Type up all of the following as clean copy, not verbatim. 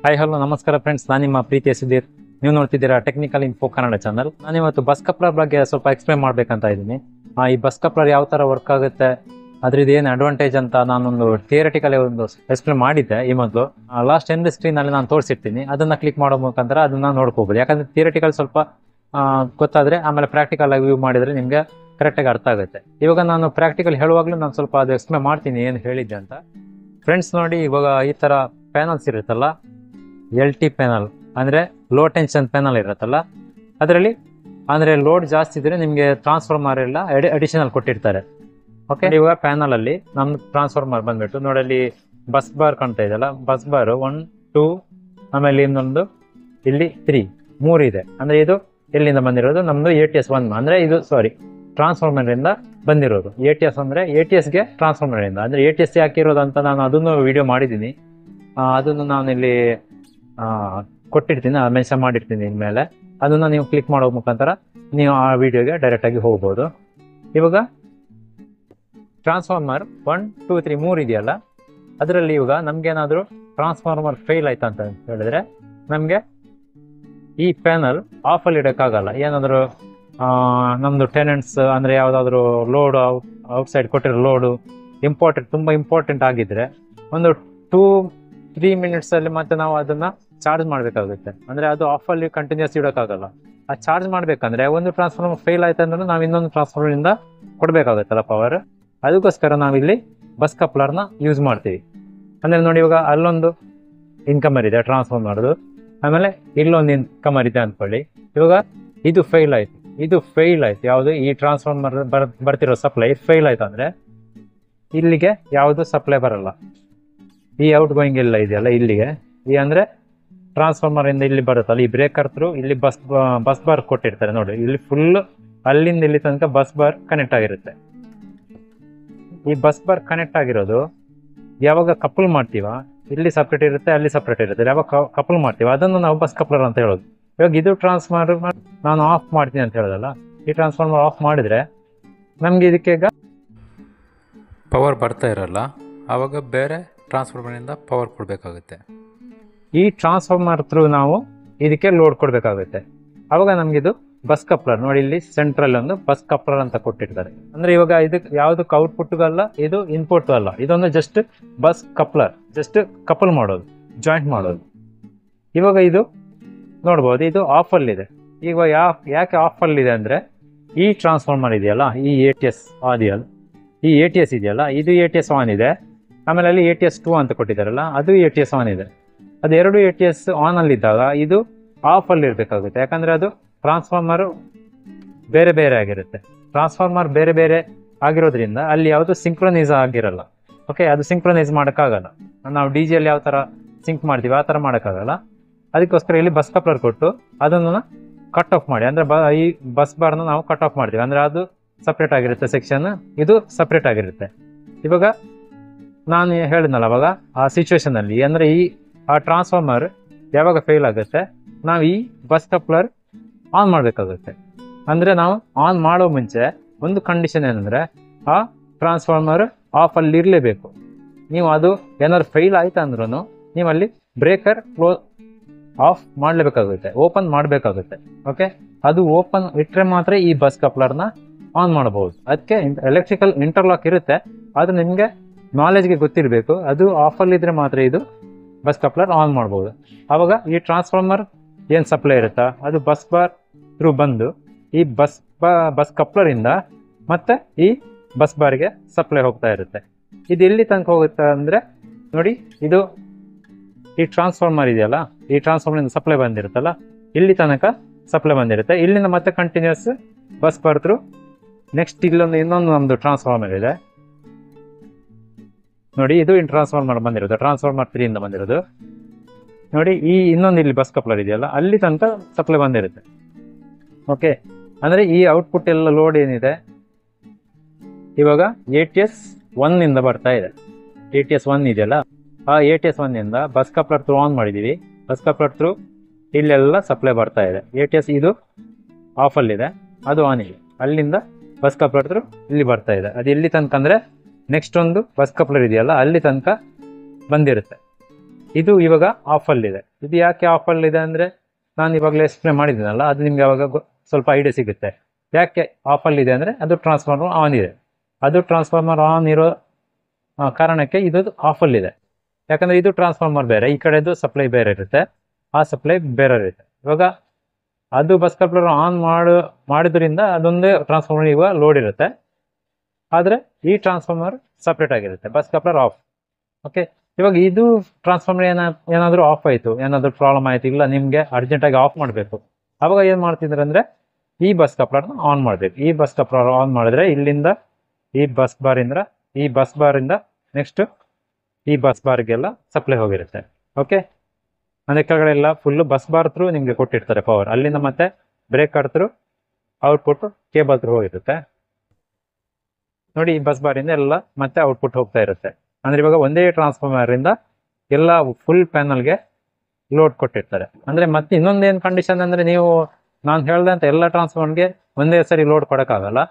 Hi hello ನಮಸ್ಕಾರ friends, ನಾನು ನಿಮ್ಮ ಪ್ರೀತಿಯ ಸುಧೀರ್. ನೀವು ನೋಡ್ತಿದ್ದೀರಾ ಟೆಕ್ನಿಕಲ್ ಇನ್ಫೋ ಕನ್ನಡ ಚಾನಲ್. ನಾನಿವತ್ತು ಬಸ್ ಕಪ್ಲರ್ ಬಗ್ಗೆ ಸ್ವಲ್ಪ ಎಕ್ಸ್ಪ್ಲೇನ್ ಮಾಡ್ಬೇಕಂತ ಇದ್ದೀನಿ. ಈ ಬಸ್ ಕಪ್ಲರ್ ಯಾವ ತರ ವರ್ಕ್ ಆಗುತ್ತೆ, ಅದ್ರದ್ದು ಏನು ಅಡ್ವಾಂಟೇಜ್ ಅಂತ ನಾನೊಂದು ಥಿಯರಿಟಿಕಲಿ ಒಂದು ಎಕ್ಸ್ಪ್ಲೇನ್ ಮಾಡಿದ್ದೆ ಈ ಮೊದಲು. ಲಾಸ್ಟ್ ಎಂಡ್ ಸ್ಕ್ರೀನ್ ಅಲ್ಲಿ ನಾನು ತೋರಿಸಿರ್ತೀನಿ, ಅದನ್ನ ಕ್ಲಿಕ್ ಮಾಡೋ ಮುಖಾಂತರ ಅದನ್ನ ನೋಡ್ಕೋಬಹುದು. ಯಾಕಂದ್ರೆ ಥಿಯರಿಟಿಕಲ್ ಸ್ವಲ್ಪ ಗೊತ್ತಾದ್ರೆ ಆಮೇಲೆ ಪ್ರಾಕ್ಟಿಕಲ್ ಆಗಿ ವ್ಯೂ ಮಾಡಿದ್ರೆ ನಿಮ್ಗೆ ಕರೆಕ್ಟಾಗಿ ಅರ್ಥ ಆಗುತ್ತೆ. ಇವಾಗ ನಾನು ಪ್ರಾಕ್ಟಿಕಲ್ ಹೇಳುವಾಗ್ಲೂ ನಾನು ಸ್ವಲ್ಪ ಅದು ಎಕ್ಸ್ಪ್ಲೇನ್ ಮಾಡ್ತೀನಿ ಏನು ಹೇಳಿದ್ದೆ ಅಂತ. ಫ್ರೆಂಡ್ಸ್ ನೋಡಿ, ಇವಾಗ ಈ ತರ ಪ್ಯಾನಲ್ಸ್ ಇರುತ್ತಲ್ಲ, LT ಪ್ಯಾನಲ್ ಅಂದ್ರೆ ಲೋ ಟೆನ್ಷನ್ ಪ್ಯಾನಲ್ ಇರುತ್ತಲ್ಲ, ಅದರಲ್ಲಿ ಅಂದ್ರೆ ಲೋಡ್ ಜಾಸ್ತಿ ಇದ್ರೆ ನಿಮ್ಗೆ ಟ್ರಾನ್ಸ್ಫಾರ್ಮರ್ ಎಲ್ಲ ಅಡಿಷನಲ್ ಕೊಟ್ಟಿರ್ತಾರೆ. ಓಕೆ, ಇವಾಗ ಪ್ಯಾನಲ್ ಅಲ್ಲಿ ನಮ್ದು ಟ್ರಾನ್ಸ್ಫಾರ್ಮರ್ ಬಂದ್ಬಿಟ್ಟು ನೋಡಲ್ಲಿ ಬಸ್ ಬಾರ್ ಕಾಣ್ತಾ ಇದೆಯಲ್ಲ, ಬಸ್ ಬಾರ್ 1, 2 ಆಮೇಲೆ ಇನ್ನೊಂದು ಇಲ್ಲಿ 3 ಮೂರು ಇದೆ. ಅಂದ್ರೆ ಇದು ಎಲ್ಲಿಂದ ಬಂದಿರೋದು, ನಮ್ದು ATS 1 ಅಂದ್ರೆ ಇದು ಟ್ರಾನ್ಸ್ಫಾರ್ಮರ್ ಇಂದ ಬಂದಿರೋದು. ATS ಅಂದ್ರೆ ATS ಗೆ ಟ್ರಾನ್ಸ್ಫಾರ್ಮರ್ ಇಂದ, ಅಂದ್ರೆ ATS ಹಾಕಿರೋದು ಅಂತ ನಾನು ಅದನ್ನು ವಿಡಿಯೋ ಮಾಡಿದ್ದೀನಿ. ಅದನ್ನು ನಾನು ಇಲ್ಲಿ ಕೊಟ್ಟಿರ್ತೀನಿ, ಮೆನ್ಷನ್ ಮಾಡಿರ್ತೀನಿ ಇನ್ಮೇಲೆ. ಅದನ್ನ ನೀವು ಕ್ಲಿಕ್ ಮಾಡೋ ಮುಖಾಂತರ ನೀವು ಆ ವಿಡಿಯೋಗೆ ಡೈರೆಕ್ಟ್ ಆಗಿ ಹೋಗ್ಬೋದು. ಇವಾಗ ಟ್ರಾನ್ಸ್ಫಾರ್ಮರ್ 1, 2, 3 ಮೂರು ಇದೆಯಲ್ಲ, ಅದರಲ್ಲಿ ಇವಾಗ ನಮ್ಗೇನಾದ್ರೂ ಟ್ರಾನ್ಸ್ಫಾರ್ಮರ್ ಫೇಲ್ ಆಯ್ತಾ ಅಂತ ಹೇಳಿದ್ರೆ ನಮ್ಗೆ ಈ ಪ್ಯಾನಲ್ ಆಫ್ ಅಲ್ಲಿ ಇಡಕ್ಕಾಗಲ್ಲ. ಏನಾದ್ರು ನಮ್ದು ಟೆನೆಂಟ್ಸ್ ಅಂದ್ರೆ ಯಾವ್ದಾದ್ರು ಲೋಡ್ ಔಟ್ಸೈಡ್ ಕೊಟ್ಟಿರೋ ಲೋಡು ತುಂಬಾ ಇಂಪಾರ್ಟೆಂಟ್ ಆಗಿದ್ರೆ ಒಂದು 2-3 ಮಿನಿಟ್ಸ್ ಅಲ್ಲಿ ಮತ್ತೆ ನಾವು ಅದನ್ನ ಚಾರ್ಜ್ ಮಾಡ್ಬೇಕಾಗುತ್ತೆ. ಅಂದ್ರೆ ಅದು ಆಫ್ ಅಲ್ಲಿ ಕಂಟಿನ್ಯೂಸ್ ಇಡೋಕ್ಕಾಗಲ್ಲ. ಆ ಚಾರ್ಜ್ ಮಾಡ್ಬೇಕಂದ್ರೆ ಒಂದು ಟ್ರಾನ್ಸ್ಫಾರ್ಮರ್ ಫೇಲ್ ಆಯ್ತು ಅಂದ್ರೆ ನಾವು ಇನ್ನೊಂದು ಟ್ರಾನ್ಸ್ಫಾರ್ಮರ್ ಇಂದ ಕೊಡ್ಬೇಕಾಗುತ್ತಲ್ಲ ಪವರ್. ಅದಕ್ಕೋಸ್ಕರ ನಾವಿಲ್ಲಿ ಬಸ್ ಕಪ್ಲರ್ ನ ಯೂಸ್ ಮಾಡ್ತೀವಿ. ಅಂದ್ರೆ ನೋಡಿ, ಇವಾಗ ಅಲ್ಲೊಂದು ಇನ್ಕಮರ್ ಇದೆ ಟ್ರಾನ್ಸ್ಫಾರ್ಮರ್ದು, ಆಮೇಲೆ ಇಲ್ಲೊಂದು ಇನ್ಕಮರ್ ಇದೆ ಅನ್ಕೊಳ್ಳಿ. ಇವಾಗ ಇದು ಫೇಲ್ ಆಯ್ತು ಯಾವುದು, ಈ ಟ್ರಾನ್ಸ್ಫಾರ್ಮರ್ ಬರ್ತಿರೋ ಸಪ್ಲೈ ಫೇಲ್ ಆಯ್ತು ಅಂದ್ರೆ ಇಲ್ಲಿಗೆ ಯಾವುದು ಸಪ್ಲೈ ಬರಲ್ಲ. ಈ ಔಟ್ ಗೋಯಿಂಗ್ ಎಲ್ಲ ಇದೆಯಲ್ಲ ಇಲ್ಲಿಗೆ, ಈ ಅಂದ್ರೆ ಟ್ರಾನ್ಸ್ಫಾರ್ಮರ್ ಇಂದ ಇಲ್ಲಿ ಬರುತ್ತಲ್ಲ, ಈ ಬ್ರೇಕರ್ ಥ್ರೂ ಇಲ್ಲಿ ಬಸ್ ಬಾರ್ ಕೊಟ್ಟಿರ್ತಾರೆ ನೋಡಿ. ಇಲ್ಲಿ ಫುಲ್ ಅಲ್ಲಿಂದ ಇಲ್ಲಿ ತನಕ ಬಸ್ ಬಾರ್ ಕನೆಕ್ಟ್ ಆಗಿರುತ್ತೆ. ಈ ಬಸ್ ಬಾರ್ ಕನೆಕ್ಟ್ ಆಗಿರೋದು ಯಾವಾಗ ಕಪಲ್ ಮಾಡ್ತೀವ, ಇಲ್ಲಿ ಸಪ್ರೇಟ್ ಇರುತ್ತೆ, ಅಲ್ಲಿ ಸಪ್ರೇಟ್ ಇರುತ್ತೆ. ಯಾವಾಗ ಕಪಲ್ ಮಾಡ್ತೀವ ಅದನ್ನು ನಾವು ಬಸ್ ಕಪ್ಲರ್ ಅಂತ ಹೇಳೋದು. ಇವಾಗ ಇದು ಟ್ರಾನ್ಸ್ಫಾರ್ಮರ್ ನಾನು ಆಫ್ ಮಾಡ್ತೀನಿ ಅಂತ ಹೇಳೋದಲ್ಲ, ಈ ಟ್ರಾನ್ಸ್ಫಾರ್ಮರ್ ಆಫ್ ಮಾಡಿದ್ರೆ ನಮ್ಗೆ ಇದಕ್ಕೆ ಈಗ ಪವರ್ ಬರ್ತಾ ಇರಲ್ಲ. ಆವಾಗ ಬೇರೆ ಟ್ರಾನ್ಸ್ಫಾರ್ಮರ್ ಇಂದ ಪವರ್ ಕೊಡ್ಬೇಕಾಗುತ್ತೆ. ಈ ಟ್ರಾನ್ಸ್ಫಾರ್ಮರ್ ಥ್ರೂ ನಾವು ಇದಕ್ಕೆ ಲೋಡ್ ಕೊಡ್ಬೇಕಾಗುತ್ತೆ. ಅವಾಗ ನಮ್ಗಿದು ಬಸ್ ಕಪ್ಲರ್ ನೋಡಿ, ಇಲ್ಲಿ ಸೆಂಟ್ರಲ್ ಒಂದು ಬಸ್ ಕಪ್ಲರ್ ಅಂತ ಕೊಟ್ಟಿರ್ತಾರೆ. ಅಂದ್ರೆ ಇವಾಗ ಇದಕ್ಕೆ ಯಾವ್ದಕ್ಕೆ ಔಟ್ಪುಟ್ ಅಲ್ಲ, ಇದು ಇನ್ಪುಟ್ ಅಲ್ಲ, ಇದೊಂದು just bus coupler, just couple ಮಾಡೋದು, ಜಾಯಿಂಟ್ ಮಾಡೋದು. ಇವಾಗ ಇದು ನೋಡ್ಬೋದು, ಇದು ಆಫ್ ಅಲ್ಲಿ ಇದೆ. ಈಗ ಯಾಕೆ ಆಫ್ ಅಲ್ಲಿ ಇದೆ ಅಂದ್ರೆ ಈ ಟ್ರಾನ್ಸ್ಫಾರ್ಮರ್ ಇದೆಯಲ್ಲ, ಈ ATS ಇದೆಯಲ್ಲ, ಇದು ATS 1 ಇದೆ. ಆಮೇಲೆ ಅಲ್ಲಿ ATS 2 ಅಂತ ಕೊಟ್ಟಿದ್ದಾರಲ್ಲ, ಅದು ATS 1 ಇದೆ. ಅದು ಎರಡು ATS ಆನ್ ಅಲ್ಲಿ ಇದ್ದಾಗ ಇದು ಆಫ್ ಅಲ್ಲಿ ಇರ್ಬೇಕಾಗುತ್ತೆ. ಯಾಕಂದ್ರೆ ಅದು ಟ್ರಾನ್ಸ್ಫಾರ್ಮರ್ ಬೇರೆ ಬೇರೆ ಆಗಿರುತ್ತೆ. ಟ್ರಾನ್ಸ್ಫಾರ್ಮರ್ ಬೇರೆ ಬೇರೆ ಆಗಿರೋದ್ರಿಂದ ಅಲ್ಲಿ ಯಾವುದು ಸಿಂಕ್ರನೈಸ್ ಆಗಿರಲ್ಲ. ಓಕೆ, ಅದು ಸಿಂಕ್ರನೈಸ್ ಮಾಡೋಕ್ಕಾಗಲ್ಲ. ನಾವು DJ ಅಲ್ಲಿ ಯಾವ ತರ ಸಿಂಕ್ ಮಾಡ್ತೀವಿ ಆ ತರ ಮಾಡೋಕ್ಕಾಗಲ್ಲ. ಅದಕ್ಕೋಸ್ಕರ ಇಲ್ಲಿ ಬಸ್ ಕಪ್ಲರ್ ಕೊಟ್ಟು ಅದನ್ನು ಕಟ್ ಆಫ್ ಮಾಡಿ, ಅಂದ್ರೆ ಈ ಬಸ್ ಬಾರ್ನ ನಾವು ಕಟ್ ಆಫ್ ಮಾಡ್ತೀವಿ. ಅಂದ್ರೆ ಅದು ಸಪ್ರೇಟ್ ಆಗಿರುತ್ತೆ ಸೆಕ್ಷನ್, ಇದು ಸಪ್ರೇಟ್ ಆಗಿರುತ್ತೆ. ಇವಾಗ ನಾನು ಹೇಳಿದ್ನಲ್ಲ, ಅವಾಗ ಆ ಸಿಚುವೇಶನ್ ಅಲ್ಲಿ ಅಂದ್ರೆ ಆ ಟ್ರಾನ್ಸ್ಫಾರ್ಮರ್ ಯಾವಾಗ ಫೇಲ್ ಆಗುತ್ತೆ, ನಾವು ಈ ಬಸ್ ಕಪ್ಲರ್ ಆನ್ ಮಾಡಬೇಕಾಗುತ್ತೆ. ಅಂದ್ರೆ ನಾವು ಆನ್ ಮಾಡೋ ಮುಂಚೆ ಒಂದು ಕಂಡೀಷನ್ ಏನಂದ್ರೆ ಆ ಟ್ರಾನ್ಸ್ಫಾರ್ಮರ್ ಆಫ್ ಅಲ್ಲಿ ಇರಲೇಬೇಕು. ನೀವು ಅದು ಏನಾದ್ರು ಫೇಲ್ ಆಯ್ತು ಅಂದ್ರೂ ನೀವು ಅಲ್ಲಿ ಬ್ರೇಕರ್ ಆಫ್ ಮಾಡಲೇಬೇಕಾಗುತ್ತೆ, ಓಪನ್ ಮಾಡಬೇಕಾಗುತ್ತೆ. ಓಕೆ, ಅದು ಓಪನ್ ಇಟ್ಟರೆ ಮಾತ್ರ ಈ ಬಸ್ ಕಪ್ಲರ್ನ ಆನ್ ಮಾಡಬಹುದು. ಅದಕ್ಕೆ ಎಲೆಕ್ಟ್ರಿಕಲ್ ಇಂಟರ್ಲಾಕ್ ಇರುತ್ತೆ, ಅದು ನಿಮ್ಗೆ ನಾಲೆಜ್ಗೆ ಗೊತ್ತಿರಬೇಕು. ಅದು ಆಫ್ ಅಲ್ಲಿ ಇದ್ರೆ ಮಾತ್ರ ಇದು ಬಸ್ ಕಪ್ಲರ್ ಆನ್ ಮಾಡಬಹುದು. ಅವಾಗ ಈ ಟ್ರಾನ್ಸ್ಫಾರ್ಮರ್ ಏನ್ ಸಪ್ಲೈ ಇರುತ್ತಾ ಅದು ಬಸ್ ಬಾರ್ ಥ್ರೂ ಬಂದು ಈ ಬಸ್ ಕಪ್ಲರ್ ಇಂದ ಮತ್ತೆ ಈ ಬಸ್ ಬಾರ್ಗೆ ಸಪ್ಲೈ ಹೋಗ್ತಾ ಇರುತ್ತೆ. ಇದು ಎಲ್ಲಿ ತನಕ ಹೋಗುತ್ತೆ ಅಂದ್ರೆ ನೋಡಿ, ಇದು ಈ ಟ್ರಾನ್ಸ್ಫಾರ್ಮರ್ ಇದೆಯಲ್ಲ, ಈ ಟ್ರಾನ್ಸ್ಫಾರ್ಮರ್ ಇಂದ ಸಪ್ಲೈ ಬಂದಿರುತ್ತಲ್ಲ, ಇಲ್ಲಿ ತನಕ ಸಪ್ಲೈ ಬಂದಿರುತ್ತೆ. ಇಲ್ಲಿಂದ ಮತ್ತೆ continues bus bar through next ಇನ್ನೊಂದು ನಮ್ದು ಟ್ರಾನ್ಸ್ಫಾರ್ಮರ್ ಇದೆ ನೋಡಿ. ಇದು ಟ್ರಾನ್ಸ್ಫಾರ್ಮರ್ ಬಂದಿರೋದು, ಟ್ರಾನ್ಸ್ಫಾರ್ಮರ್ 3 ಇಂದ ಬಂದಿರೋದು ನೋಡಿ. ಈ ಇನ್ನೊಂದು ಇಲ್ಲಿ ಬಸ್ ಕಪ್ಲರ್ ಇದೆಯಲ್ಲ, ಅಲ್ಲಿ ತನಕ ಸಪ್ಲೈ ಬಂದಿರುತ್ತೆ. ಓಕೆ, ಅಂದ್ರೆ ಈ ಔಟ್ಪುಟ್ ಎಲ್ಲ ಲೋಡ್ ಏನಿದೆ ಇವಾಗ ATS 1 ಇಂದ ಬರ್ತಾ ಇದೆ. ATS 1 ಇದೆಯಲ್ಲ, ಆ ATS 1 ಇಂದ ಬಸ್ ಕಪ್ಲರ್ ಥ್ರೂ ಆನ್ ಮಾಡಿದೀವಿ. ಬಸ್ ಕಪ್ಲರ್ ಥ್ರೂ ಇಲ್ಲೆಲ್ಲ ಸಪ್ಲೈ ಬರ್ತಾ ಇದೆ. ATS ಇದು ಆಫ್ ಅಲ್ಲಿ ಇದೆ, ಅದು ಆನ್ ಇದೆ. ಅಲ್ಲಿಂದ ಬಸ್ ಕಪ್ಲರ್ ಥ್ರೂ ಇಲ್ಲಿ ಬರ್ತಾ ಇದೆ. ಅದು ಎಲ್ಲಿ ತನಕ ಅಂದ್ರೆ ನೆಕ್ಸ್ಟ್ ಒಂದು ಬಸ್ ಕಪ್ಲರ್ ಇದೆಯಲ್ಲ ಅಲ್ಲಿ ತನಕ ಬಂದಿರುತ್ತೆ. ಇದು ಇವಾಗ ಆಫಲ್ಲಿದೆ. ಇದು ಯಾಕೆ ಆಫಲ್ಲಿದೆ ಅಂದರೆ ನಾನು ಇವಾಗಲೇ ಎಕ್ಸ್ಪ್ಲೇನ್ ಮಾಡಿದ್ದೀನಲ್ಲ, ಅದು ನಿಮ್ಗೆ ಅವಾಗ ಸ್ವಲ್ಪ ಐಡಿಯಾ ಸಿಗುತ್ತೆ. ಯಾಕೆ ಆಫಲ್ಲಿದೆ ಅಂದರೆ ಅದು ಟ್ರಾನ್ಸ್ಫಾರ್ಮರ್ ಆನ್ ಇದೆ. ಅದು ಟ್ರಾನ್ಸ್ಫಾರ್ಮರ್ ಆನ್ ಇರೋ ಕಾರಣಕ್ಕೆ ಇದು ಆಫಲ್ಲಿದೆ. ಯಾಕಂದರೆ ಇದು ಟ್ರಾನ್ಸ್ಫಾರ್ಮರ್ ಬೇರೆ, ಈ ಕಡೆದು ಸಪ್ಲೈ ಬೇರೆ ಇರುತ್ತೆ, ಆ ಸಪ್ಲೈ ಬೇರೆ ಇರುತ್ತೆ. ಇವಾಗ ಅದು ಬಸ್ ಕಪ್ಲರ್ ಆನ್ ಮಾಡಿದ್ರಿಂದ ಅದೊಂದೇ ಟ್ರಾನ್ಸ್ಫಾರ್ಮರ್ ಇವಾಗ ಲೋಡ್ ಇರುತ್ತೆ, ಆದರೆ ಈ ಟ್ರಾನ್ಸ್ಫಾರ್ಮರ್ ಸಪ್ರೇಟ್ ಆಗಿರುತ್ತೆ, ಬಸ್ ಕಪ್ಲರ್ ಆಫ್. ಓಕೆ, ಇವಾಗ ಇದು ಟ್ರಾನ್ಸ್ಫಾರ್ಮರ್ ಏನಾದರೂ ಆಫ್ ಆಯಿತು, ಏನಾದರೂ ಪ್ರಾಬ್ಲಮ್ ಆಯಿತು, ಇಲ್ಲ ನಿಮಗೆ ಅರ್ಜೆಂಟಾಗಿ ಆಫ್ ಮಾಡಬೇಕು, ಅವಾಗ ಏನು ಮಾಡ್ತಿದ್ರೆ ಅಂದರೆ ಈ ಬಸ್ ಕಪ್ಲರ್ನ ಆನ್ ಮಾಡಬೇಕು. ಈ ಬಸ್ ಕಪ್ಲರ್ ಆನ್ ಮಾಡಿದ್ರೆ ಇಲ್ಲಿಂದ ಈ ಬಸ್ ಬಾರಿಂದ ನೆಕ್ಸ್ಟ್ ಈ ಬಸ್ ಬಾರ್ಗೆಲ್ಲ ಸಪ್ಲೈ ಹೋಗಿರುತ್ತೆ. ಓಕೆ, ಅಂದರೆ ಕೆಳಗಡೆ ಎಲ್ಲ ಫುಲ್ಲು ಬಸ್ ಬಾರ್ ಥ್ರೂ ನಿಮಗೆ ಕೊಟ್ಟಿರ್ತಾರೆ ಪವರ್, ಅಲ್ಲಿಂದ ಮತ್ತೆ break through output cable through ಹೋಗಿರುತ್ತೆ. ನೋಡಿ, ಈ ಬಸ್ ಬಾರಿಂದ ಎಲ್ಲ ಮತ್ತೆ ಔಟ್ಪುಟ್ ಹೋಗ್ತಾ ಇರುತ್ತೆ. ಅಂದರೆ ಇವಾಗ ಒಂದೇ ಟ್ರಾನ್ಸ್ಫಾರ್ಮರಿಂದ ಎಲ್ಲ ಫುಲ್ ಪ್ಯಾನಲ್ಗೆ ಲೋಡ್ ಕೊಟ್ಟಿರ್ತಾರೆ. ಅಂದರೆ ಮತ್ತೆ ಇನ್ನೊಂದೇನು ಕಂಡೀಷನ್ ಅಂದರೆ, ನೀವು ನಾನು ಹೇಳ್ದಂಥ ಎಲ್ಲ ಟ್ರಾನ್ಸ್ಫಾರ್ಮರ್ಗೆ ಒಂದೇ ಸರಿ ಲೋಡ್ ಕೊಡೋಕ್ಕಾಗಲ್ಲ,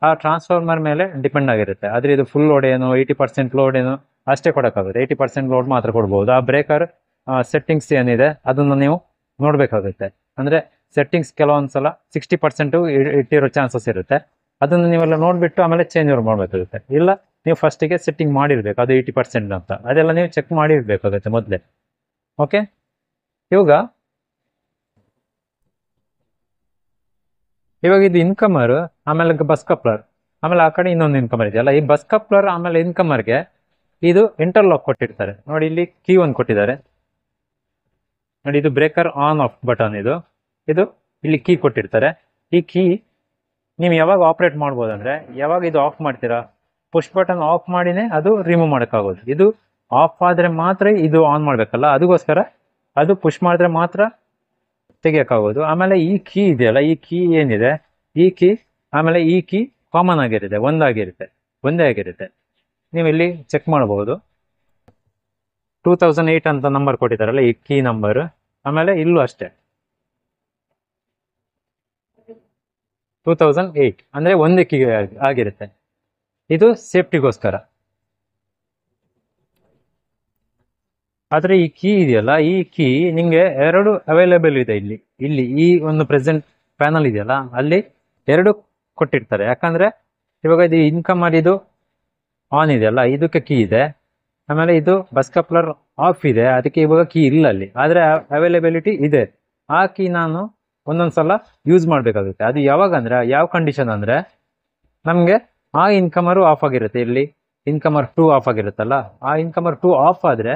ಆ ಟ್ರಾನ್ಸ್ಫಾರ್ಮರ್ ಮೇಲೆ ಡಿಪೆಂಡ್ ಆಗಿರುತ್ತೆ. ಆದರೆ ಇದು ಫುಲ್ ಲೋಡ್ ಏನು 80% ಲೋಡ್ ಏನು ಅಷ್ಟೇ ಕೊಡೋಕ್ಕಾಗುತ್ತೆ, 80% ಲೋಡ್ ಮಾತ್ರ ಕೊಡ್ಬೋದು. ಆ ಬ್ರೇಕರ್ ಸೆಟ್ಟಿಂಗ್ಸ್ ಏನಿದೆ ಅದನ್ನು ನೀವು ನೋಡಬೇಕಾಗುತ್ತೆ. ಅಂದರೆ ಸೆಟ್ಟಿಂಗ್ಸ್ ಕೆಲವೊಂದು ಸಲ 60% ಇಟ್ಟಿರೋ ಚಾನ್ಸಸ್ ಇರುತ್ತೆ, ಅದನ್ನು ನೀವೆಲ್ಲ ನೋಡಿಬಿಟ್ಟು ಆಮೇಲೆ ಚೇಂಜ್ ಓವರ್ ಮಾಡಬೇಕಾಗುತ್ತೆ. ಇಲ್ಲ ನೀವು ಫಸ್ಟಿಗೆ ಸೆಟ್ಟಿಂಗ್ ಮಾಡಿರಬೇಕು ಅದು 80% ಅಂತ, ಅದೆಲ್ಲ ನೀವು ಚೆಕ್ ಮಾಡಿರಬೇಕಾಗುತ್ತೆ ಮೊದಲೇ. ಓಕೆ, ಇವಾಗ ಇದು ಇನ್ಕಮರ್, ಆಮೇಲೆ ಬಸ್ ಕಪ್ಲರ್, ಆಮೇಲೆ ಆ ಕಡೆ ಇನ್ನೊಂದು ಇನ್ಕಮರ್ ಇದೆಯಲ್ಲ, ಈ ಬಸ್ ಕಪ್ಲರ್ ಆಮೇಲೆ ಇನ್ಕಮರ್ಗೆ ಇದು ಇಂಟರ್ಲಾಕ್ ಕೊಟ್ಟಿರ್ತಾರೆ. ನೋಡಿ, ಇಲ್ಲಿ ಕೀ ಒಂದು ಕೊಟ್ಟಿದ್ದಾರೆ. ನೋಡಿ, ಇದು ಬ್ರೇಕರ್ ಆನ್ ಆಫ್ ಬಟನ್, ಇದು ಇಲ್ಲಿ ಕೀ ಕೊಟ್ಟಿರ್ತಾರೆ. ಈ ಕೀ ನೀವು ಯಾವಾಗ ಆಪ್ರೇಟ್ ಮಾಡ್ಬೋದು ಅಂದರೆ, ಯಾವಾಗ ಇದು ಆಫ್ ಮಾಡ್ತೀರಾ ಪುಷ್ ಬಟನ್ ಆಫ್ ಮಾಡಿನೇ ಅದು ರಿಮೂವ್ ಮಾಡೋಕ್ಕಾಗೋದು. ಇದು ಆಫ್ ಆದರೆ ಮಾತ್ರ ಇದು ಆನ್ ಮಾಡಬೇಕಲ್ಲ, ಅದಕ್ಕೋಸ್ಕರ ಅದು ಪುಷ್ ಮಾಡಿದ್ರೆ ಮಾತ್ರ ತೆಗಿಯೋಕ್ಕಾಗೋದು. ಆಮೇಲೆ ಈ ಕೀ ಇದೆಯಲ್ಲ, ಈ ಕೀ ಏನಿದೆ, ಆಮೇಲೆ ಈ ಕೀ ಕಾಮನ್ ಆಗಿರುತ್ತೆ, ಒಂದೇ ಆಗಿರುತ್ತೆ. ನೀವು ಇಲ್ಲಿ ಚೆಕ್ ಮಾಡಬಹುದು, 2008 ಅಂತ ನಂಬರ್ ಕೊಟ್ಟಿದ್ದಾರಲ್ಲ ಈ ಕೀ ನಂಬರ್. ಆಮೇಲೆ ಇಲ್ಲೂ ಅಷ್ಟೇ 2008 ಅಂದರೆ ಒಂದೇ ಕೀ ಆಗಿರುತ್ತೆ. ಇದು ಸೇಫ್ಟಿಗೋಸ್ಕರ. ಆದರೆ ಈ ಕೀ ಇದೆಯಲ್ಲ, ಈ ಕೀ ನಿಮಗೆ ಎರಡು ಅವೈಲೇಬಲ್ ಇದೆ. ಇಲ್ಲಿ ಈ ಒಂದು ಪ್ರೆಸೆಂಟ್ ಪ್ಯಾನಲ್ ಇದೆಯಲ್ಲ, ಅಲ್ಲಿ ಎರಡು ಕೊಟ್ಟಿರ್ತಾರೆ. ಯಾಕಂದರೆ ಇವಾಗ ಇದು ಇನ್ಕಮರ್ ಇದು ಆನ್ ಇದೆಯಲ್ಲ, ಇದಕ್ಕೆ ಕೀ ಇದೆ. ಆಮೇಲೆ ಇದು ಬಸ್ ಕಪ್ಲರ್ ಆಫ್ ಇದೆ, ಅದಕ್ಕೆ ಇವಾಗ ಕೀ ಇಲ್ಲ ಅಲ್ಲಿ, ಆದರೆ ಅವೈಲೇಬಿಲಿಟಿ ಇದೆ. ಆ ಕೀ ನಾನು ಒಂದೊಂದು ಸಲ ಯೂಸ್ ಮಾಡಬೇಕಾಗುತ್ತೆ. ಅದು ಯಾವಾಗ ಅಂದರೆ, ಯಾವ ಕಂಡೀಷನ್ ಅಂದರೆ, ನಮಗೆ ಆ ಇನ್ಕಮರು ಆಫ್ ಆಗಿರುತ್ತೆ, ಇಲ್ಲಿ ಇನ್ಕಮರ್ 2 ಆಫ್ ಆಗಿರುತ್ತಲ್ಲ, ಆ ಇನ್ಕಮರ್ 2 ಆಫ್ ಆದರೆ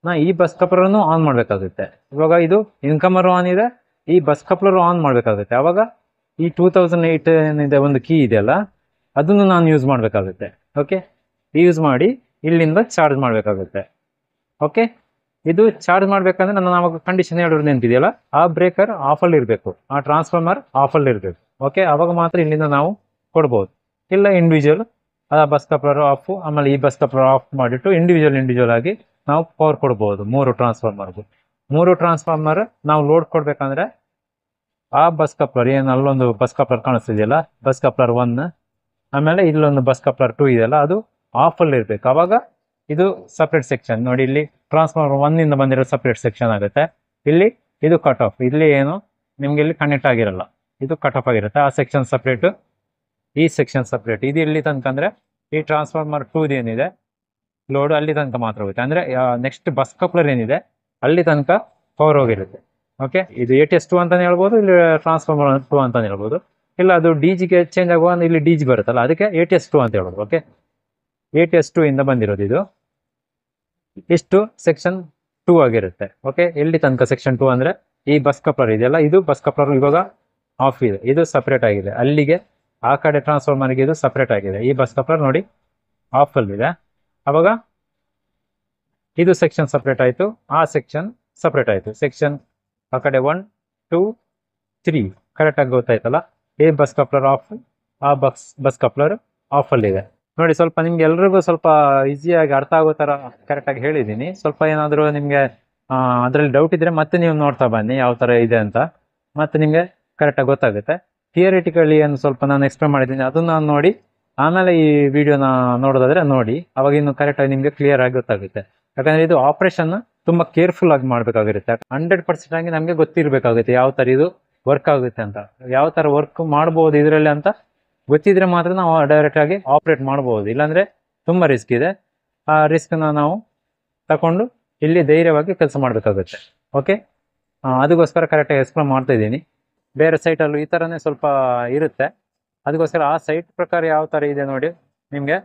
ನಾ ಈ ಬಸ್ ಕಪ್ಲರನ್ನು ಆನ್ ಮಾಡಬೇಕಾಗುತ್ತೆ. ಇವಾಗ ಇದು ಇನ್ಕಮರು ಆನ್ ಇದೆ, ಈ ಬಸ್ ಕಪ್ಲರು ಆನ್ ಮಾಡಬೇಕಾಗುತ್ತೆ. ಆವಾಗ ಈ 2008 ಏನಿದೆ ಒಂದು ಕೀ ಇದೆಯಲ್ಲ, ಅದನ್ನು ನಾನು ಯೂಸ್ ಮಾಡಬೇಕಾಗುತ್ತೆ. ಓಕೆ, ಯೂಸ್ ಮಾಡಿ ಇಲ್ಲಿಂದ ಚಾರ್ಜ್ ಮಾಡಬೇಕಾಗುತ್ತೆ. ಓಕೆ, ಇದು ಚಾರ್ಜ್ ಮಾಡಬೇಕಂದ್ರೆ ನಾನು ಆವಾಗ ಕಂಡೀಷನ್ ಹೇಳಿರೋದು ನೆನಪಿದೆಯಲ್ಲ, ಆ ಬ್ರೇಕರ್ ಆಫಲ್ಲಿ ಇರಬೇಕು, ಆ ಟ್ರಾನ್ಸ್ಫಾರ್ಮರ್ ಆಫಲ್ಲಿ ಇರಬೇಕು. ಓಕೆ, ಆವಾಗ ಮಾತ್ರ ಇಲ್ಲಿಂದ ನಾವು ಕೊಡ್ಬೋದು. ಇಲ್ಲ ಇಂಡಿವಿಜುವಲ್ ಆ ಬಸ್ ಕಪ್ಲರ್ ಆಫ್, ಆಮೇಲೆ ಈ ಬಸ್ ಕಪ್ಲರ್ ಆಫ್ ಮಾಡಿಟ್ಟು ಇಂಡಿವಿಜುವಲ್ ಆಗಿ ನಾವು ಪವರ್ ಕೊಡ್ಬೋದು. 3 ಟ್ರಾನ್ಸ್ಫಾರ್ಮರ್ ನಾವು ಲೋಡ್ ಕೊಡ್ಬೇಕಂದ್ರೆ ಆ ಬಸ್ ಕಪ್ಲರ್ ಏನು ಅಲ್ಲೊಂದು ಬಸ್ ಕಪ್ಲರ್ ಕಾಣಿಸ್ತಿದೆಯಲ್ಲ, ಬಸ್ ಕಪ್ಲರ್ 1, ಆಮೇಲೆ ಇಲ್ಲೊಂದು ಬಸ್ ಕಪ್ಲರ್ 2 ಇದೆಯಲ್ಲ, ಅದು ಆಫಲ್ಲಿ ಇರಬೇಕು. ಆವಾಗ ಇದು ಸಪ್ರೇಟ್ ಸೆಕ್ಷನ್. ನೋಡಿ, ಇಲ್ಲಿ ಟ್ರಾನ್ಸ್ಫಾರ್ಮರ್ 1 ಬಂದಿರೋ ಸಪ್ರೇಟ್ ಸೆಕ್ಷನ್ ಆಗುತ್ತೆ. ಇಲ್ಲಿ ಇದು ಕಟ್ ಆಫ್, ಇಲ್ಲಿ ಏನು ನಿಮ್ಗೆ ಇಲ್ಲಿ ಕನೆಕ್ಟ್ ಆಗಿರಲ್ಲ, ಇದು ಕಟ್ ಆಫ್ ಆಗಿರುತ್ತೆ. ಆ ಸೆಕ್ಷನ್ ಸಪ್ರೇಟ್, ಈ ಸೆಕ್ಷನ್ ಸಪ್ರೇಟ್. ಇದು ಇಲ್ಲಿ ತನಕ ಅಂದರೆ ಈ ಟ್ರಾನ್ಸ್ಫಾರ್ಮರ್ 2 ಏನಿದೆ ಲೋಡ್ ಅಲ್ಲಿ ತನಕ ಮಾತ್ರ ಹೋಗುತ್ತೆ. ಅಂದರೆ ನೆಕ್ಸ್ಟ್ ಬಸ್ ಕಪ್ಲರ್ ಏನಿದೆ ಅಲ್ಲಿ ತನಕ ಪವರ್ ಹೋಗಿರುತ್ತೆ. ಓಕೆ, ಇದು ATS2 ಅಂತಾನೆ ಹೇಳ್ಬೋದು, ಇಲ್ಲಿ ಟ್ರಾನ್ಸ್ಫಾರ್ಮರ್ 2 ಅಂತಾನೆ ಹೇಳ್ಬೋದು. ಇಲ್ಲ ಅದು DGಗೆ ಚೇಂಜ್ ಆಗುವ, ಇಲ್ಲಿ DG ಬರುತ್ತಲ್ಲ, ಅದಕ್ಕೆ ATS2 ಅಂತ ಹೇಳ್ಬೋದು. ಓಕೆ, ATS2 ಇಂದ ಬಂದಿರೋದು ಇದು. ಇಷ್ಟು ಸೆಕ್ಷನ್ 2 ಆಗಿರುತ್ತೆ. ಓಕೆ, ಎಲ್ಲಿ ತನಕ ಸೆಕ್ಷನ್ 2 ಅಂದರೆ ಈ ಬಸ್ ಕಪ್ಲರ್ ಇದೆಯಲ್ಲ, ಇದು ಬಸ್ ಕಪ್ಲರ್ ಇವಾಗ ಆಫ್ ಇದೆ, ಇದು ಸಪ್ರೇಟ್ ಆಗಿದೆ. ಅಲ್ಲಿಗೆ ಆ ಕಡೆ ಟ್ರಾನ್ಸ್ಫಾರ್ಮರ್ಗೆ ಇದು ಸಪ್ರೇಟ್ ಆಗಿದೆ. ಈ ಬಸ್ ಕಪ್ಲರ್ ನೋಡಿ ಆಫಲ್ಲಿದೆ. ಅವಾಗ ಇದು ಸೆಕ್ಷನ್ ಸಪ್ರೇಟ್ ಆಯಿತು, ಆ ಸೆಕ್ಷನ್ ಸಪ್ರೇಟ್ ಆಯಿತು. ಸೆಕ್ಷನ್ ಆ ಕಡೆ 1, 2, 3 ಕರೆಕ್ಟಾಗಿ ಗೊತ್ತಾಯ್ತಲ್ಲ. ಈ ಬಸ್ ಕಪ್ಲರ್ ಆಫ್, ಆ ಬಸ್ ಕಪ್ಲರ್ ಆಫಲ್ಲಿದೆ. ನೋಡಿ, ಸ್ವಲ್ಪ ನಿಮ್ಗೆ ಎಲ್ರಿಗೂ ಸ್ವಲ್ಪ ಈಸಿಯಾಗಿ ಅರ್ಥ ಆಗೋ ಥರ ಕರೆಕ್ಟಾಗಿ ಹೇಳಿದ್ದೀನಿ. ಸ್ವಲ್ಪ ಏನಾದರೂ ನಿಮಗೆ ಅದರಲ್ಲಿ ಡೌಟ್ ಇದ್ದರೆ ಮತ್ತೆ ನೀವು ನೋಡ್ತಾ ಬನ್ನಿ ಯಾವ ಥರ ಇದೆ ಅಂತ, ಮತ್ತೆ ನಿಮಗೆ ಕರೆಕ್ಟಾಗಿ ಗೊತ್ತಾಗುತ್ತೆ. ಥಿಯರಿಟಿಕಲಿ ಏನು ಸ್ವಲ್ಪ ನಾನು ಎಕ್ಸ್ಪ್ಲೇನ್ ಮಾಡಿದ್ದೀನಿ, ಅದನ್ನು ನೋಡಿ ಆಮೇಲೆ ಈ ವಿಡಿಯೋನ ನೋಡೋದಾದರೆ ನೋಡಿ, ಅವಾಗ ಇನ್ನು ಕರೆಕ್ಟಾಗಿ ನಿಮಗೆ ಕ್ಲಿಯರ್ ಆಗಿ ಗೊತ್ತಾಗುತ್ತೆ. ಯಾಕಂದರೆ ಇದು ಆಪ್ರೇಷನ್ ತುಂಬಾ ಕೇರ್ಫುಲ್ ಆಗಿ ಮಾಡ್ಬೇಕಾಗಿರುತ್ತೆ. 100% ಆಗಿ ನಮಗೆ ಗೊತ್ತಿರ್ಬೇಕಾಗುತ್ತೆ ಯಾವ ತರ ಇದು ವರ್ಕ್ ಆಗುತ್ತೆ ಅಂತ, ಯಾವ ತರ ವರ್ಕ್ ಮಾಡಬಹುದು ಇದರಲ್ಲಿ ಅಂತ ಗೊತ್ತಿದ್ರೆ ಮಾತ್ರ ನಾವು ಡೈರೆಕ್ಟ್ ಆಗಿ ಆಪರೇಟ್ ಮಾಡಬಹುದು. ಇಲ್ಲಾಂದ್ರೆ ತುಂಬಾ ರಿಸ್ಕ್ ಇದೆ. ಆ ರಿಸ್ಕ್ ನಾವು ತಕೊಂಡು ಇಲ್ಲಿ ಧೈರ್ಯವಾಗಿ ಕೆಲಸ ಮಾಡಬೇಕಾಗುತ್ತೆ. ಓಕೆ, ಅದಕ್ಕೋಸ್ಕರ ಕರೆಕ್ಟಾಗಿ ಎಕ್ಸ್ಪ್ಲೇನ್ ಮಾಡ್ತಾ ಇದ್ದೀನಿ. ಬೇರೆ ಸೈಟಲ್ಲೂ ಈ ಥರನೇ ಸ್ವಲ್ಪ ಇರುತ್ತೆ. ಅದಕ್ಕೋಸ್ಕರ ಆ ಸೈಟ್ ಪ್ರಕಾರ ಯಾವ ಥರ ಇದೆ ನೋಡಿ ನಿಮಗೆ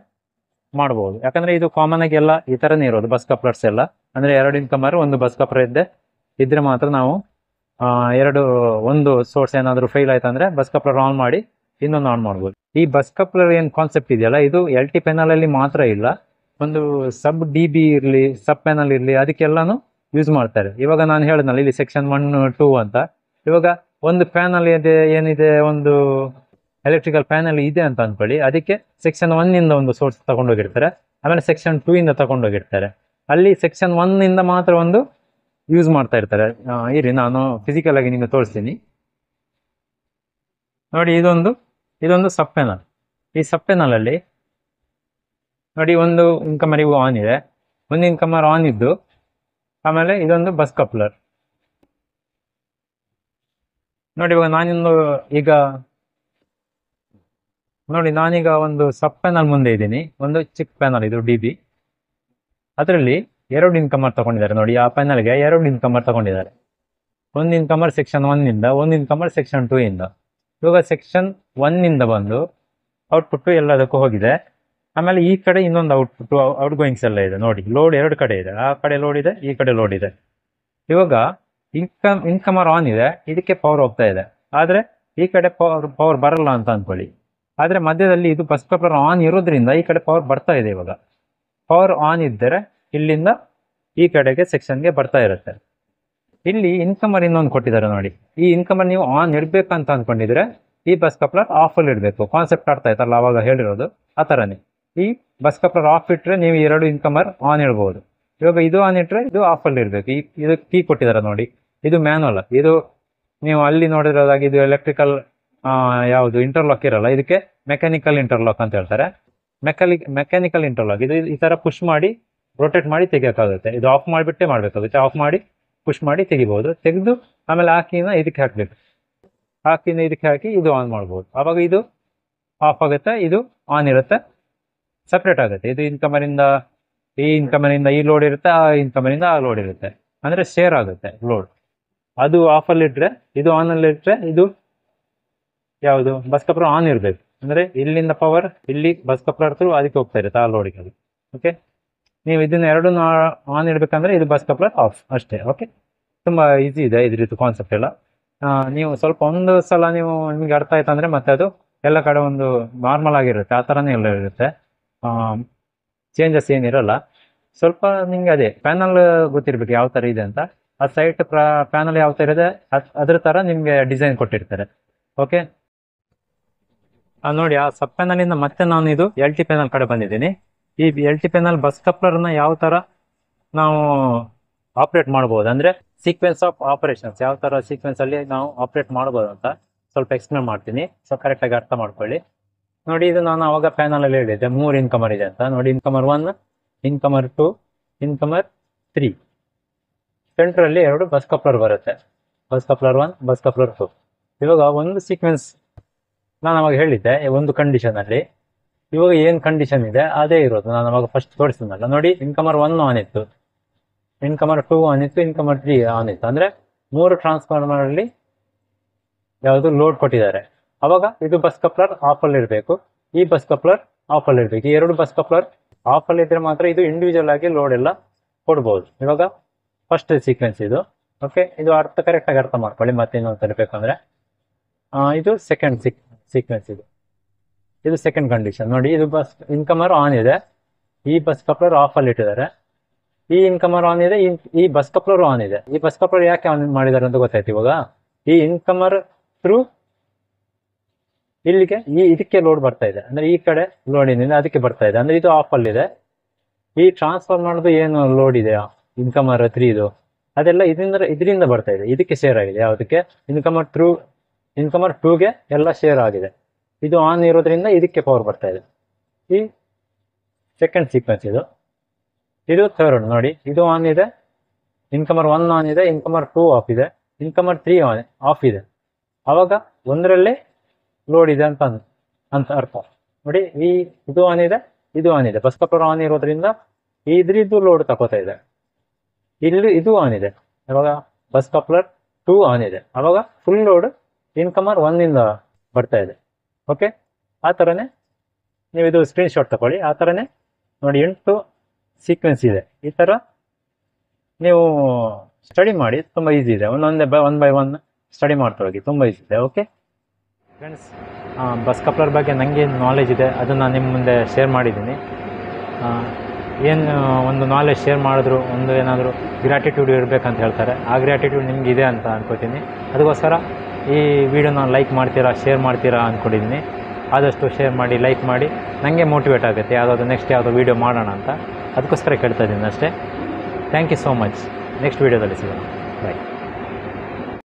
ಮಾಡ್ಬೋದು. ಯಾಕಂದರೆ ಇದು ಕಾಮನ್ ಆಗಿ ಎಲ್ಲ ಈ ಥರನೇ ಇರೋದು ಬಸ್ ಕಪ್ಲರ್ಸ್ ಎಲ್ಲ. ಅಂದರೆ 2 ಇನ್ಕಮರ್ 1 ಬಸ್ ಕಪ್ಲರ್ ಇದ್ರೆ ಮಾತ್ರ ನಾವು ಒಂದು ಸೋರ್ಸ್ ಏನಾದರೂ ಫೇಲ್ ಆಯ್ತು ಅಂದರೆ ಬಸ್ ಕಪ್ಲರ್ ಆನ್ ಮಾಡಿ ಇನ್ನೊಂದು ಆನ್ ಮಾಡ್ಬೋದು. ಈ ಬಸ್ ಕಪ್ಲರ್ ಏನು ಕಾನ್ಸೆಪ್ಟ್ ಇದೆಯಲ್ಲ, ಇದು LT ಪ್ಯಾನಲ್ ಅಲ್ಲಿ ಮಾತ್ರ ಇಲ್ಲ, ಒಂದು ಸಬ್ DB ಇರಲಿ, ಸಬ್ ಪ್ಯಾನಲ್ ಇರಲಿ, ಅದಕ್ಕೆಲ್ಲಾನು ಯೂಸ್ ಮಾಡ್ತಾರೆ. ಇವಾಗ ನಾನು ಹೇಳಿದ್ನಲ್ಲ ಇಲ್ಲಿ ಸೆಕ್ಷನ್ 1, 2 ಅಂತ. ಇವಾಗ ಒಂದು ಪ್ಯಾನಲ್ ಏನಿದೆ, ಒಂದು ಎಲೆಕ್ಟ್ರಿಕಲ್ ಪ್ಯಾನಲ್ ಇದೆ ಅಂತ ಅನ್ಕೊಳ್ಳಿ, ಅದಕ್ಕೆ ಸೆಕ್ಷನ್ 1 ಇಂದ ಒಂದು ಸೋರ್ಸ್ ತಗೊಂಡೋಗಿರ್ತಾರೆ, ಆಮೇಲೆ ಸೆಕ್ಷನ್ 2 ಇಂದ ತಗೊಂಡೋಗಿರ್ತಾರೆ. ಅಲ್ಲಿ ಸೆಕ್ಷನ್ 1 ಇಂದ ಮಾತ್ರ ಒಂದು ಯೂಸ್ ಮಾಡ್ತಾ ಇರ್ತಾರೆ. ಇರಿ ನಾನು ಫಿಸಿಕಲ್ ಆಗಿ ನಿಮಗೆ ತೋರಿಸ್ತೀನಿ ನೋಡಿ. ಇದೊಂದು ಸಬ್ ಪ್ಯಾನಲ್. ಈ ಸಬ್ ಪ್ಯಾನಲ್ ಅಲ್ಲಿ ನೋಡಿ ಒಂದು ಇನ್ಕಮರ್ ಇವು ಆನ್ ಇದೆ, ಒಂದು ಇನ್ಕಮರ್ ಆನ್ ಇದ್ದು, ಆಮೇಲೆ ಇದೊಂದು ಬಸ್ ಕಪ್ಲರ್ ನೋಡಿ. ಇವಾಗ ನಾನೀಗ ಒಂದು ಸಬ್ ಪ್ಯಾನಲ್ ಮುಂದೆ ಇದ್ದೀನಿ, ಒಂದು ಚಿಕ್ಕ ಪ್ಯಾನಲ್ ಇದು DB, ಅದರಲ್ಲಿ 2 ಇನ್ಕಮರ್ ತಗೊಂಡಿದ್ದಾರೆ ನೋಡಿ. ಆ ಪ್ಯಾನಲ್ಗೆ 2 ಇನ್ಕಮರ್ ತಗೊಂಡಿದ್ದಾರೆ. ಒಂದು ಇನ್ಕಮರ್ ಸೆಕ್ಷನ್ 1 ಇಂದ, ಒಂದು ಇನ್ಕಮರ್ ಸೆಕ್ಷನ್ 2 ಇಂದ. ಇವಾಗ ಸೆಕ್ಷನ್ 1 ಇಂದ ಬಂದು ಔಟ್ಪುಟ್ ಎಲ್ಲದಕ್ಕೂ ಹೋಗಿದೆ. ಆಮೇಲೆ ಈ ಕಡೆ ಇನ್ನೊಂದು ಔಟ್ ಗೋಯಿಂಗ್ಸ್ ಎಲ್ಲ ಇದೆ ನೋಡಿ. ಲೋಡ್ 2 ಕಡೆ ಇದೆ, ಆ ಕಡೆ ಲೋಡ್ ಇದೆ, ಈ ಕಡೆ ಲೋಡ್ ಇದೆ. ಇವಾಗ ಇನ್ಕಮರ್ ಆನ್ ಇದೆ, ಇದಕ್ಕೆ ಪವರ್ ಹೋಗ್ತಾ ಇದೆ, ಆದ್ರೆ ಈ ಕಡೆ ಪವರ್ ಬರಲ್ಲ ಅಂತ ಅನ್ಕೊಳ್ಳಿ. ಆದ್ರೆ ಮಧ್ಯದಲ್ಲಿ ಇದು ಬಸ್ ಕಪ್ಲರ್ ಆನ್ ಇರೋದ್ರಿಂದ ಈ ಕಡೆ ಪವರ್ ಬರ್ತಾ ಇದೆ. ಇವಾಗ ಪವರ್ ಆನ್ ಇದ್ದರೆ ಇಲ್ಲಿಂದ ಈ ಕಡೆಗೆ ಸೆಕ್ಷನ್ಗೆ ಬರ್ತಾ ಇರುತ್ತೆ. ಇಲ್ಲಿ ಇನ್ಕಮರ್ ಇನ್ನೊಂದು ಕೊಟ್ಟಿದ್ದಾರೆ ನೋಡಿ. ಈ ಇನ್ಕಮರ್ ನೀವು ಆನ್ ಇಡ್ಬೇಕಂತ ಅನ್ಕೊಂಡಿದ್ರೆ ಈ ಬಸ್ ಕಪ್ಲರ್ ಆಫ್ ಅಲ್ಲಿ ಇಡಬೇಕು. ಕಾನ್ಸೆಪ್ಟ್ ಅರ್ಥ ಆಯ್ತಲ್ಲ ಅವಾಗ ಹೇಳಿರೋದು, ಆ ಥರನೇ. ಈ ಬಸ್ ಕಪ್ಲರ್ ಆಫ್ ಇಟ್ರೆ ನೀವು 2 ಇನ್ಕಮರ್ ಆನ್ ಇಡ್ಬೋದು. ಇವಾಗ ಇದು ಆನ್ ಇಟ್ರೆ ಇದು ಆಫ್ ಅಲ್ಲಿ ಇರಬೇಕು. ಇದು ಕೀ ಕೊಟ್ಟಿದ್ದಾರೆ ನೋಡಿ, ಇದು ಮ್ಯಾನುವಲ್. ಇದು ನೀವು ಅಲ್ಲಿ ನೋಡಿರೋದಾಗಿ ಇದು ಎಲೆಕ್ಟ್ರಿಕಲ್ ಯಾವುದು ಇಂಟರ್ಲಾಕ್ ಇರಲ್ಲ, ಇದಕ್ಕೆ ಮೆಕ್ಯಾನಿಕಲ್ ಇಂಟರ್ಲಾಕ್ ಅಂತ ಹೇಳ್ತಾರೆ. ಮೆಕ್ಯಾನಿಕಲ್ ಇಂಟರ್ಲಾಕ್ ಇದು ಈ ತರ ಪುಷ್ ಮಾಡಿ ರೊಟೇಟ್ ಮಾಡಿ ತೆಗಿಯೋಕ್ಕಾಗುತ್ತೆ. ಇದು ಆಫ್ ಮಾಡಿಬಿಟ್ಟೆ ಮಾಡಬೇಕಾಗುತ್ತೆ. ಆಫ್ ಮಾಡಿ ಪುಷ್ ಮಾಡಿ ತೆಗಿಬಹುದು. ತೆಗೆದು ಆಮೇಲೆ ಆ ಕೀನ ಇದಕ್ಕೆ ಹಾಕಬೇಕು. ಆ ಕೀನ ಇದಕ್ಕೆ ಹಾಕಿ ಇದು ಆನ್ ಮಾಡ್ಬೋದು. ಆವಾಗ ಇದು ಆಫ್ ಆಗುತ್ತೆ, ಇದು ಆನ್ ಇರುತ್ತೆ, ಸಪ್ರೇಟ್ ಆಗುತ್ತೆ. ಇದು ಇನ್ಕಮರಿಂದ ಈ ಲೋಡ್ ಇರುತ್ತೆ, ಆ ಇನ್ಕಮರಿಂದ ಆ ಲೋಡ್ ಇರುತ್ತೆ, ಅಂದ್ರೆ ಶೇರ್ ಆಗುತ್ತೆ ಲೋಡ್. ಅದು ಆಫ್ ಅಲ್ಲಿ ಇಟ್ರೆ ಇದು ಆನ್ ಅಲ್ಲಿ ಇಟ್ರೆ ಇದು ಯಾವುದು ಬಸ್ ಕಪ್ಲರ್ ಆನ್ ಇರಬೇಕು. ಅಂದ್ರೆ ಇಲ್ಲಿಂದ ಪವರ್ ಇಲ್ಲಿ ಬಸ್ ಕಪ್ಲರ್ ಥ್ರೂ ಅದಕ್ಕೆ ಹೋಗ್ತಾ ಇರುತ್ತೆ, ಆ ಲೋಡಿಗೆ ಅದು. ಓಕೆ, ನೀವು ಇದನ್ನ 2 ಆನ್ ಇಡ್ಬೇಕಂದ್ರೆ ಇದು ಬಸ್ ಕಪ್ಲರ್ ಆಫ್ ಅಷ್ಟೇ. ಓಕೆ, ತುಂಬಾ ಈಸಿ ಇದೆ ಇದ್ರದ್ದು ಕಾನ್ಸೆಪ್ಟ್ ಎಲ್ಲ. ನೀವು ಸ್ವಲ್ಪ ಒಂದು ಸಲ ನಿಮಗೆ ಅರ್ಥ ಆಯ್ತು ಅಂದ್ರೆ ಮತ್ತೆ ಅದು ಎಲ್ಲ ಕಡೆ ಒಂದು ನಾರ್ಮಲ್ ಆಗಿರುತ್ತೆ, ಆ ಥರನೇ ಎಲ್ಲ ಇರುತ್ತೆ. ಚೇಂಜಸ್ ಏನಿರಲ್ಲ. ಸ್ವಲ್ಪ ನಿಮ್ಗೆ ಅದೇ ಪ್ಯಾನಲ್ ಗೊತ್ತಿರ್ಬೇಕು ಯಾವ ಥರ ಇದೆ ಅಂತ. ಆ ಸೈಟ್ ಪ್ಯಾನಲ್ ಯಾವ ಥರ ಇದೆ ಅದ್ರ ಥರ ನಿಮಗೆ ಡಿಸೈನ್ ಕೊಟ್ಟಿರ್ತಾರೆ. ಓಕೆ, ನೋಡಿ ಆ ಸಬ್ ಪ್ಯಾನಲ್ ಇಂದ ಮತ್ತೆ ನಾನು ಇದು LT ಪ್ಯಾನಲ್ ಕಡೆ ಬಂದಿದ್ದೀನಿ. ಈ LT ಪ್ಯಾನಲ್ ಬಸ್ ಕಪ್ಲರ್ನ ಯಾವ ಥರ ನಾವು ಆಪ್ರೇಟ್ ಮಾಡ್ಬೋದು, ಅಂದ್ರೆ ಸೀಕ್ವೆನ್ಸ್ ಆಫ್ ಆಪರೇಷನ್ಸ್ ಯಾವ ಥರ ಸೀಕ್ವೆನ್ಸ್ ಅಲ್ಲಿ ನಾವು ಆಪ್ರೇಟ್ ಮಾಡ್ಬೋದು ಅಂತ ಸ್ವಲ್ಪ ಎಕ್ಸ್ಪ್ಲೇನ್ ಮಾಡ್ತೀನಿ. ಸೊ ಕರೆಕ್ಟಾಗಿ ಅರ್ಥ ಮಾಡ್ಕೊಳ್ಳಿ. ನೋಡಿ, ಇದು ನಾನು ಅವಾಗ ಪ್ಯಾನಲ್ ಅಲ್ಲಿ ಹೇಳಿದ್ದೆ 3 ಇನ್ಕಮರ್ ಇದೆ ಅಂತ. ನೋಡಿ, ಇನ್ಕಮರ್ 1, ಇನ್ಕಮರ್ 2, ಇನ್ಕಮರ್ 3. ಸೆಂಟ್ರಲ್ಲಿ 2 ಬಸ್ ಕಪ್ಲರ್ ಬರುತ್ತೆ, ಬಸ್ ಕಪ್ಲರ್ 1, ಬಸ್ ಕಪ್ಲರ್ 2. ಇವಾಗ ಒಂದು ಸೀಕ್ವೆನ್ಸ್ ನಾನು ಅವಾಗ ಹೇಳಿದ್ದೆ ಒಂದು ಕಂಡೀಷನ್ ಅಲ್ಲಿ. ಇವಾಗ ಏನ್ ಕಂಡೀಷನ್ ಇದೆ ಅದೇ ಇರೋದು. ನಾನು ಅವಾಗ ಫಸ್ಟ್ ತೋರಿಸಿದ್ನಲ್ಲ ನೋಡಿ, ಇನ್ಕಮರ್ 1 ಆನ್ ಇತ್ತು, ಇನ್ಕಮರ್ 2 ಆನ್ ಇತ್ತು, ಇನ್ಕಮರ್ 3 ಆನ್ ಇತ್ತು. ಅಂದ್ರೆ 3 ಟ್ರಾನ್ಸ್ಫಾರ್ಮರ್ ಅಲ್ಲಿ ಯಾವುದು ಲೋಡ್ ಕೊಟ್ಟಿದ್ದಾರೆ. ಅವಾಗ ಇದು ಬಸ್ ಕಪ್ಲರ್ ಆಫ್ ಅಲ್ಲಿ ಇರಬೇಕು, ಈ ಬಸ್ ಕಪ್ಲರ್ ಆಫ್ ಅಲ್ಲಿ ಇರಬೇಕು. ಈ 2 ಬಸ್ ಕಪ್ಲರ್ ಆಫ್ ಅಲ್ಲಿ ಇದ್ರೆ ಮಾತ್ರ ಇದು ಇಂಡಿವಿಜುವಲ್ ಆಗಿ ಲೋಡ್ ಎಲ್ಲ ಕೊಡ್ಬೋದು. ಇವಾಗ ಫಸ್ಟ್ ಸೀಕ್ವೆನ್ಸ್ ಇದು. ಓಕೆ, ಇದು ಕರೆಕ್ಟ್ ಆಗಿ ಅರ್ಥ ಮಾಡ್ಕೊಳ್ಳಿ. ಮತ್ತೆ ಇನ್ನೊಂದು ತರಬೇಕಂದ್ರೆ ಇದು ಸೆಕೆಂಡ್ ಸೀಕ್ವೆನ್ಸ್. ಇದು ಸೆಕೆಂಡ್ ಕಂಡೀಷನ್. ನೋಡಿ, ಇದು ಬಸ್ ಇನ್ಕಮರ್ ಆನ್ ಇದೆ, ಈ ಬಸ್ ಕಪ್ಲರ್ ಆಫ್ ಅಲ್ಲಿ ಇಟ್ಟಿದ್ದಾರೆ. ಈ ಇನ್ಕಮರ್ ಆನ್ ಇದೆ, ಈ ಬಸ್ ಕಪ್ಲರ್ ಆನ್ ಇದೆ. ಈ ಬಸ್ ಕಪ್ಲರ್ ಯಾಕೆ ಆನ್ ಮಾಡಿದ್ದಾರೆ ಅಂತ ಗೊತ್ತಾಯ್ತು. ಇವಾಗ ಈ ಇನ್ಕಮರ್ ಥ್ರೂ ಇಲ್ಲಿಗೆ ಇದಕ್ಕೆ ಲೋಡ್ ಬರ್ತಾ ಇದೆ, ಅಂದ್ರೆ ಈ ಕಡೆ ಲೋಡ್ ಏನಿದೆ ಅದಕ್ಕೆ ಬರ್ತಾ ಇದೆ, ಅಂದ್ರೆ ಇದು ಆಫ್ ಅಲ್ಲಿ ಇದೆ. ಈ ಟ್ರಾನ್ಸ್ಫರ್ ಮಾಡೋದು ಏನು ಲೋಡ್ ಇದೆ ಇನ್ಕಮರ್ 3 ಇದು, ಅದೆಲ್ಲ ಇದರಿಂದ ಬರ್ತಾ ಇದೆ, ಇದಕ್ಕೆ ಶೇರ್ ಆಗಿದೆ. ಯಾವುದಕ್ಕೆ? ಇನ್ಕಮರ್ 2ಗೆ ಎಲ್ಲ ಶೇರ್ ಆಗಿದೆ. ಇದು ಆನ್ ಇರೋದ್ರಿಂದ ಇದಕ್ಕೆ ಪವರ್ ಬರ್ತಾ ಇದೆ. ಈ ಸೆಕೆಂಡ್ ಸೀಕ್ವೆನ್ಸ್ ಇದು ಥರ್ಡ್. ನೋಡಿ, ಇದು ಆನ್ ಇದೆ, ಇನ್ಕಮರ್ 1 ಆನ್ ಇದೆ, ಇನ್ಕಮರ್ 2 ಆಫ್ ಇದೆ, ಇನ್ಕಮರ್ 3 ಆಫ್ ಇದೆ. ಅವಾಗ ಒಂದರಲ್ಲೇ ಲೋಡ್ ಇದೆ ಅಂತ ಅರ್ಥ ನೋಡಿ. ಇದು ಆನ್ ಇದೆ, ಇದು ಆನ್ ಇದೆ. ಬಸ್ ಕಪ್ಲರ್ ಆನ್ ಇರೋದ್ರಿಂದ ಇದ್ರಿದ್ದು ಲೋಡ್ ತಗೋತಾ ಇದೆ. ಇಲ್ಲಿ ಇದು ಆನ್ ಇದೆ, ಅವಾಗ ಬಸ್ ಕಪ್ಲರ್ 2 ಆನ್ ಇದೆ. ಅವಾಗ ಫುಲ್ ಲೋಡ್ ಇನ್ಕಮರ್ 1 ಇಂದ ಬರ್ತಾ ಇದೆ. ಓಕೆ, ಆ ಥರನೇ ನೀವು ಇದು ಸ್ಕ್ರೀನ್ ಶಾಟ್ ತಗೊಳ್ಳಿ. ಆ ಥರನೇ ನೋಡಿ 8 ಸೀಕ್ವೆನ್ಸ್ ಇದೆ. ಈ ಥರ ನೀವು ಸ್ಟಡಿ ಮಾಡಿ, ತುಂಬ ಈಸಿ ಇದೆ. ಒನ್ ಬೈ ಒನ್ ಸ್ಟಡಿ ಮಾಡ್ತಾ ಹೋಗಿ, ತುಂಬ ಈಸಿ ಇದೆ. ಓಕೆ ಫ್ರೆಂಡ್ಸ್, ಬಸ್ ಕಪ್ಲರ್ ಬಗ್ಗೆ ನನಗೆ ನಾಲೆಜ್ ಇದೆ, ಅದನ್ನು ನಿಮ್ಮ ಮುಂದೆ ಶೇರ್ ಮಾಡಿದ್ದೀನಿ. ಏನು ಒಂದು ನಾಲೆಜ್ ಶೇರ್ ಮಾಡಿದ್ರು, ಒಂದು ಏನಾದರೂ ಗ್ರ್ಯಾಟಿಟ್ಯೂಡ್ ಇರಬೇಕಂತ ಹೇಳ್ತಾರೆ. ಆ ಗ್ರ್ಯಾಟಿಟ್ಯೂಡ್ ನಿಮ್ಗೆ ಇದೆ ಅಂತ ಅಂದ್ಕೋತೀನಿ. ಅದಕ್ಕೋಸ್ಕರ ಈ ವಿಡಿಯೋನ ಲೈಕ್ ಮಾಡ್ತೀರಾ, ಶೇರ್ ಮಾಡ್ತೀರಾ ಅಂದ್ಕೊಂಡಿದ್ದೀನಿ. ಆದಷ್ಟು ಶೇರ್ ಮಾಡಿ, ಲೈಕ್ ಮಾಡಿ, ನನಗೆ ಮೋಟಿವೇಟ್ ಆಗುತ್ತೆ ನೆಕ್ಸ್ಟ್ ಯಾವುದೋ ವೀಡಿಯೋ ಮಾಡೋಣ ಅಂತ. ಅದಕ್ಕೋಸ್ಕರ ಕೇಳ್ತಾ ಇದ್ದೀನಿ ಅಷ್ಟೇ. Thank you so much. Next ವೀಡಿಯೋದಲ್ಲಿ ಸಿಗೋಣ. ಬಾಯ್.